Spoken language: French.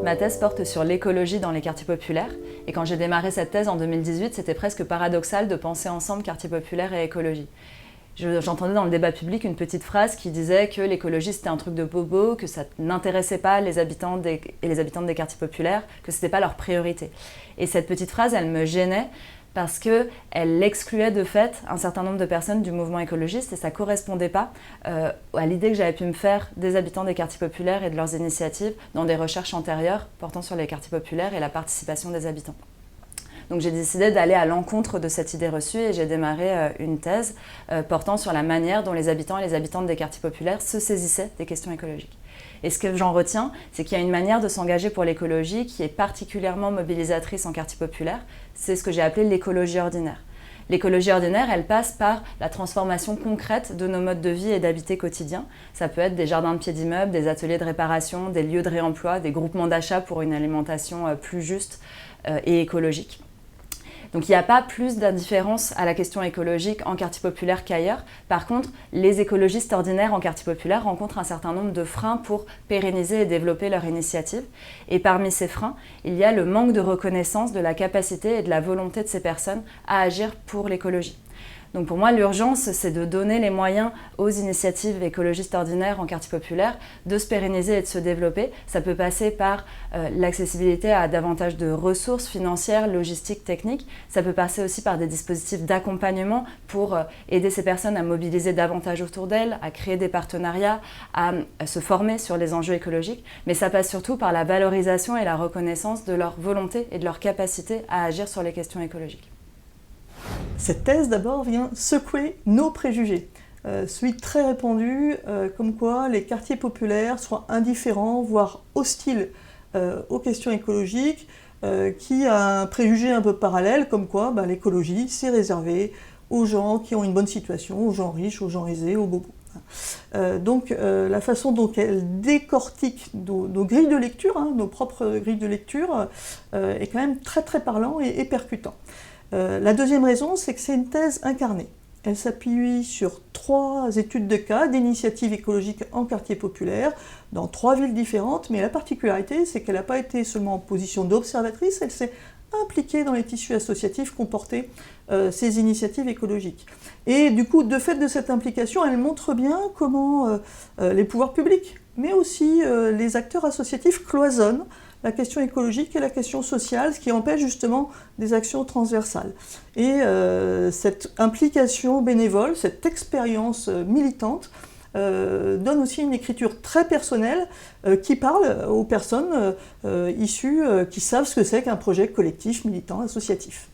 Ma thèse porte sur l'écologie dans les quartiers populaires et quand j'ai démarré cette thèse en 2018, c'était presque paradoxal de penser ensemble quartier populaire et écologie. J'entendais dans le débat public une petite phrase qui disait que l'écologie c'était un truc de bobo, que ça n'intéressait pas les habitants et les habitantes des quartiers populaires, que c'était pas leur priorité. Et cette petite phrase, elle me gênait parce qu'elle excluait de fait un certain nombre de personnes du mouvement écologiste et ça ne correspondait pas à l'idée que j'avais pu me faire des habitants des quartiers populaires et de leurs initiatives dans des recherches antérieures portant sur les quartiers populaires et la participation des habitants. Donc j'ai décidé d'aller à l'encontre de cette idée reçue et j'ai démarré une thèse portant sur la manière dont les habitants et les habitantes des quartiers populaires se saisissaient des questions écologiques. Et ce que j'en retiens, c'est qu'il y a une manière de s'engager pour l'écologie qui est particulièrement mobilisatrice en quartier populaire. C'est ce que j'ai appelé l'écologie ordinaire. L'écologie ordinaire, elle passe par la transformation concrète de nos modes de vie et d'habiter quotidiens. Ça peut être des jardins de pied d'immeubles, des ateliers de réparation, des lieux de réemploi, des groupements d'achat pour une alimentation plus juste et écologique. Donc il n'y a pas plus d'indifférence à la question écologique en quartier populaire qu'ailleurs. Par contre, les écologistes ordinaires en quartier populaire rencontrent un certain nombre de freins pour pérenniser et développer leur initiative. Et parmi ces freins, il y a le manque de reconnaissance de la capacité et de la volonté de ces personnes à agir pour l'écologie. Donc pour moi, l'urgence, c'est de donner les moyens aux initiatives écologistes ordinaires en quartier populaire de se pérenniser et de se développer. Ça peut passer par l'accessibilité à davantage de ressources financières, logistiques, techniques. Ça peut passer aussi par des dispositifs d'accompagnement pour aider ces personnes à mobiliser davantage autour d'elles, à créer des partenariats, à se former sur les enjeux écologiques. Mais ça passe surtout par la valorisation et la reconnaissance de leur volonté et de leur capacité à agir sur les questions écologiques. Cette thèse, d'abord, vient secouer nos préjugés. Celui très répandu, comme quoi les quartiers populaires soient indifférents, voire hostiles aux questions écologiques, qui a un préjugé un peu parallèle, comme quoi l'écologie, c'est réservé aux gens qui ont une bonne situation, aux gens riches, aux gens aisés, aux bobos. Donc la façon dont elle décortique nos grilles de lecture, nos propres grilles de lecture, est quand même très très parlant et percutant. La deuxième raison, c'est que c'est une thèse incarnée. Elle s'appuie sur 3 études de cas d'initiatives écologiques en quartier populaire, dans 3 villes différentes, mais la particularité, c'est qu'elle n'a pas été seulement en position d'observatrice, elle s'est impliquée dans les tissus associatifs qu'ont porté ces initiatives écologiques. Et du coup, de fait de cette implication, elle montre bien comment les pouvoirs publics, mais aussi les acteurs associatifs cloisonnent la question écologique et la question sociale, ce qui empêche justement des actions transversales. Et cette implication bénévole, cette expérience militante, donne aussi une écriture très personnelle qui parle aux personnes issues, qui savent ce que c'est qu'un projet collectif, militant, associatif.